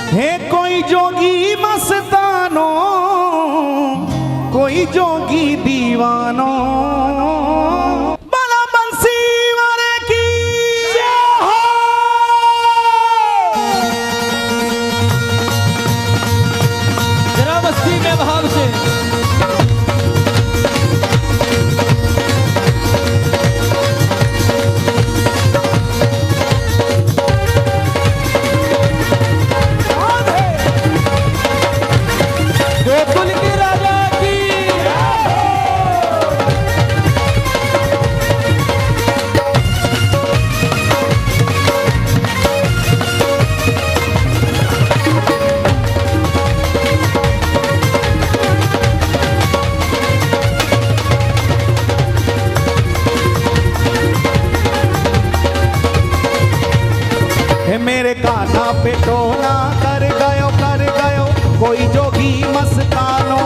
है कोई जोगी मस्तानो, कोई जोगी दीवानो। बाला बंसी वाले की जय हो। जरा मस्ती में भाव से गोकुल के राजा की मेरे काना पे टोना कर गयो कोई जोगी मस्तानो।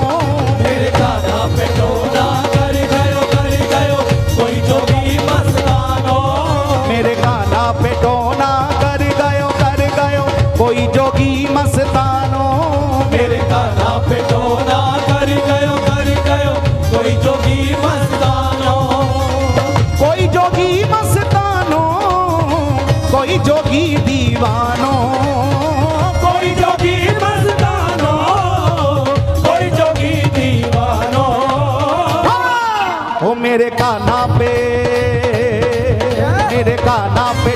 मेरे काना पे टोना कर गयो कोई जोगी मस्तानो। मेरे काना पे टोना कर गयो कोई जोगी मस्तानो। मेरे काना पे टोना कर गयो कोई जोगी मस्तानो। कोई जोगी मस्तानो, कोई जोगी दीवानो। कोई जोगी मस्तानो, कोई जोगी दीवानो। ओ मेरे काना पे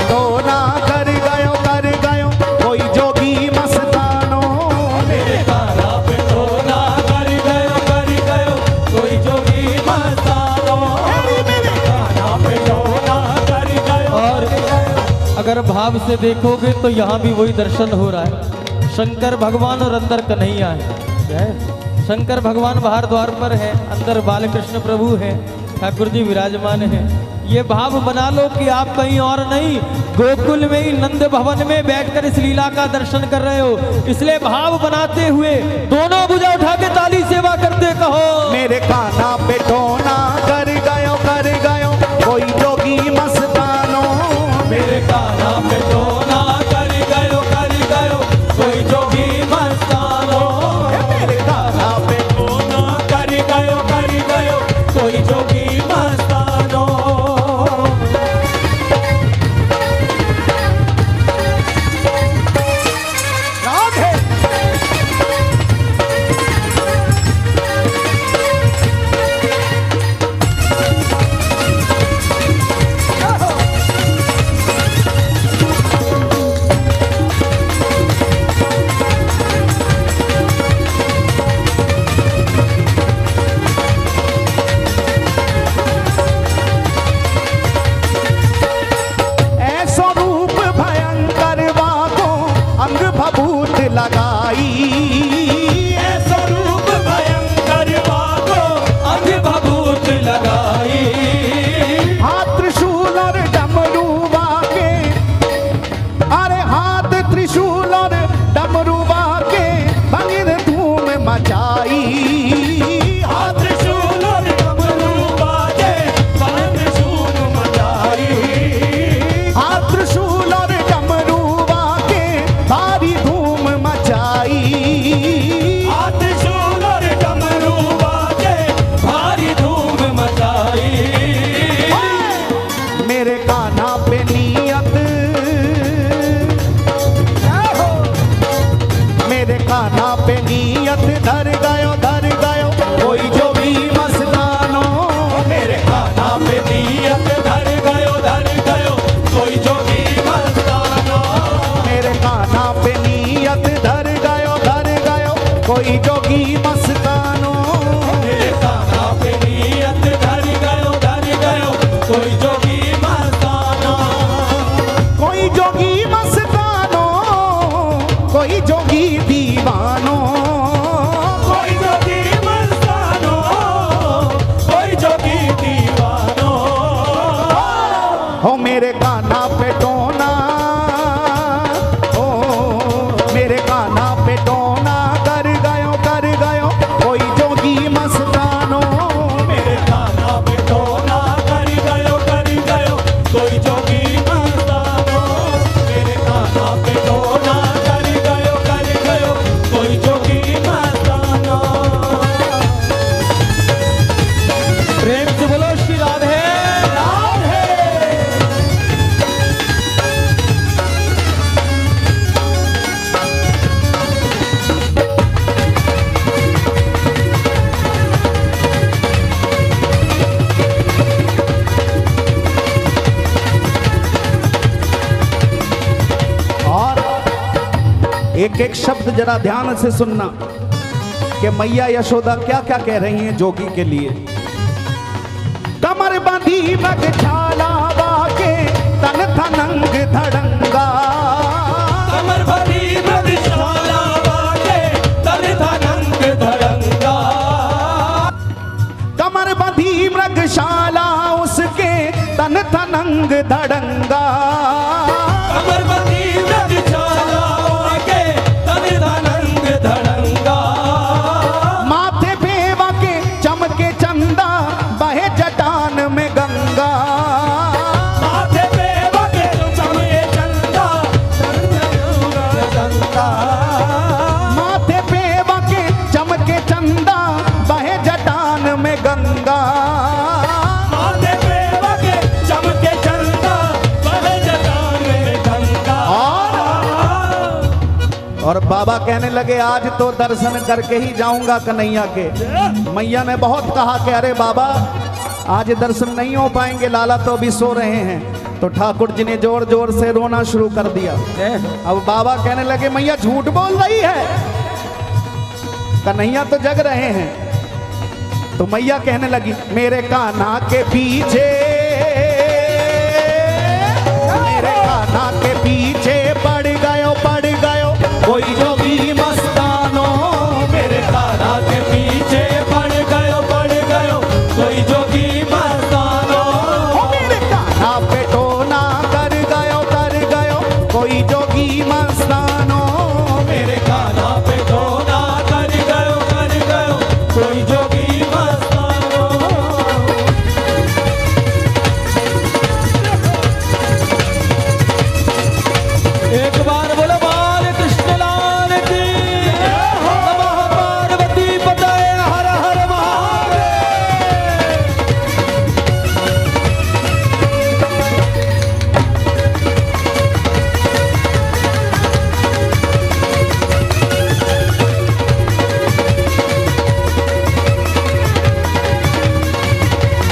टोना कर गयो कोई जोगी मस्तानो। मेरे काना पे टोना कर गयो कोई जोगी मस्तानो। मेरे काना पे टोना कर गयो। और अगर भाव से देखोगे तो यहाँ भी वही दर्शन हो रहा है। शंकर भगवान और अंदर कन्हैया है। शंकर भगवान बाहर द्वार पर है, अंदर बालकृष्ण प्रभु है, ठाकुर जी विराजमान है। ये भाव बना लो कि आप कहीं और नहीं, गोकुल में ही नंद भवन में बैठकर इस लीला का दर्शन कर रहे हो। इसलिए भाव बनाते हुए दोनों भुजा उठा के ताली सेवा करते कहो। मेरे काना पे टोना कर गयो कोई जोगी मस्तानो। मेरे काना पे टोना कर गयो कोई जोगी मस्तानो। मेरे काना पे टोना कर गयो कोई जोगी मस्तानो। राधे। ऐसो रूप भयंकर बाको अंग भभूत लगाई। ऐसा रूप भयंकर बाको अंग भभूत लगाई। हाथ त्रिशूल और डमरू बाके, अरे हाथ त्रिशूल और डमरू बाके भंगिर धूम मचाई। हाथ त्रिशूल और डमरू बाजे भंगिर धूम मचाई। हाथ त्रिशूल और डमरू बाके भारी धूम मचाई। हाथ त्रिशूल और डमरू बाजे भारी धूम मचाई। मेरे कान्हा पे नियत, मेरे कान्हा पे नियत धर गयो कोई जोगी मस्तानो। मेरे कान्हा पे नियत धर गयो कोई जोगी मस्तानो। मेरे कान्हा पे नियत धर गयो कोई जोगी मस्तानो। मेरे कान्हा पे नियत धर गयो कोई जोगी मस्तानो। कोई जोगी मस्तानो, कोई जोगी दीवानो। कोई जोगी मस्तानो, कोई जोगी दीवानो। हो मेरे कान्हा पे टोना, ओ मेरे कान्हा पे टोना कर गयो कोई जोगी मस्तानो। मेरे कान्हा पे टोना कर गयो कोई जोगी मस्तानो। मेरे कान्हा पे टोना कर गयो एक एक शब्द जरा ध्यान से सुनना कि मैया यशोदा क्या क्या कह रही हैं जोगी के लिए। कमर बंधी मगछाला बाके तन थनंग धड़ंगा, कमर बंधी मगछाला बाके तन थनंग धड़ंगा, कमर बंधी मृगशाला उसके तन थनंग धड़ंगा, कमर बंधी मगछाला उसके तन थनंग धड़ंगा, माथे पे वाके चमके चंदा बहे जटान में गंगा, माथे पे वाके चमके चंदा गंगा, माथे पे वाके चमके चंदा बहे जटान में गंगा, माथे पे वाके चमके चंदा बहे जटान में गंगा। और बाबा कहने लगे आज तो दर्शन करके ही जाऊंगा कन्हैया के। मैया ने बहुत कहा कि अरे बाबा आज दर्शन नहीं हो पाएंगे, लाला तो अभी सो रहे हैं। तो ठाकुर जी ने जोर जोर से रोना शुरू कर दिया। अब बाबा कहने लगे मैया झूठ बोल रही है, कन्हैया तो जग रहे हैं। तो मैया कहने लगी मेरे कान्हा के पीछे, मेरे कान्हा के पीछे पड़ गयो कोई जोगी मस्तानो, मेरे कान्हा के पीछे पड़ गयो कोई जोगी मस्तानो, मेरे कान्हा पे टोना कर गयो कोई जोगी मस्तानो, मेरे कान्हा पे टोना कर गयो कोई जोगी मस्तानो। एक बार बोलो बाल कृष्ण लाल की, नमः पार्वती पतये हर हर महादेव।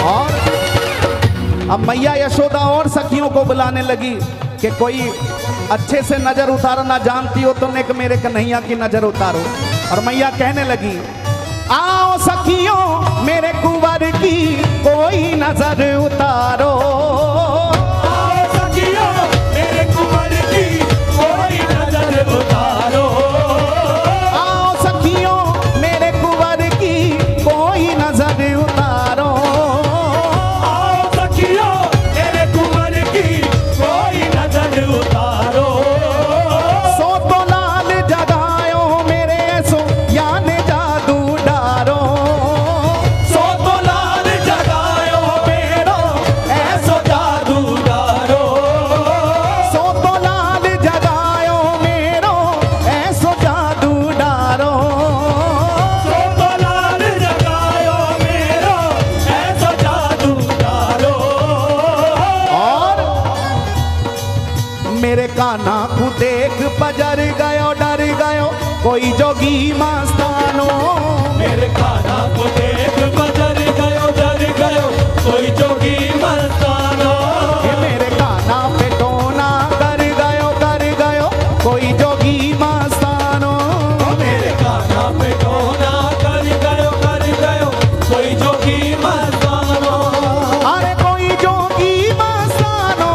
और अब मैया यशोदा और सखियों को बुलाने लगी कि कोई अच्छे से नजर उतारो, ना जानती हो तो नेक मेरे कन्हैया की नजर उतारो। और मैया कहने लगी आओ सखियों मेरे कुंवर की कोई नजर उतारो, आओ सखियों मेरे कुंवर की कोई नजर उतारो, आओ सखियों मेरे कुंवर की कोई नजर उतारो, आओ सखियों मेरे कुंवर की कोई नजर उतारो, सो तो लाल जगायो मेरे सो याने जादू डारो, सो तो लाल जगायो मेरो ऐसो जादू डारो, सो तो लाल जगायो मेरो ऐसो जादू डारो, सो तो लाल जगायो मेरो ऐसो जादू डारो। और मेरे कान्हा को देख बजर गयो डर गयो कोई जोगी मस्तानो, मेरे कान्हा को देख बजर गयो डर गयो कोई जोगी मस्तानो, ये मेरे कान्हा पे टोना कर गयो कोई जोगी मस्तानो, मेरे कान्हा पे टोना कर गयो कोई जोगी मस्तानो, अरे कोई जोगी मस्तानो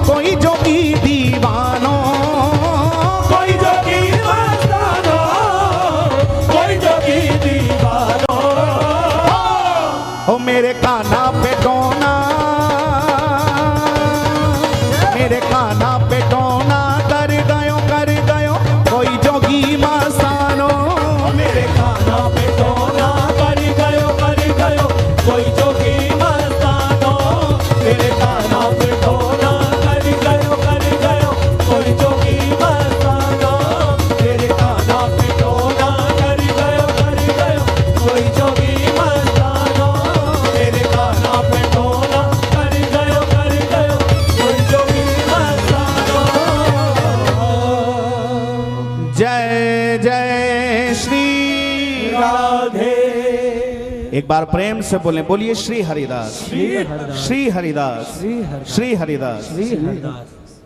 कोई जोगी दीवानो, कोई जोगी मस्तानो कोई जोगी दीवानो, ओ मेरे कान्हा पे टोना, मेरे कान्हा पे टोना कर गयो कोई जोगी मस्तानो, मेरे कान्हा पे टोना कर गयो कोई जोगी मस्तानो, मेरे कान्हा पे टोना कर गयो कोई जोगी मस्तानो, मेरे कान्हा पे टोना कर गयो कोई जोगी मस्तानो, मेरे कान्हा पे टोना कर गयो कोई जोगी मस्तानो। जय जय श्री राधे। एक बार प्रेम से बोलिए श्री हरिदास, श्री हरिदास, श्री हरिदास।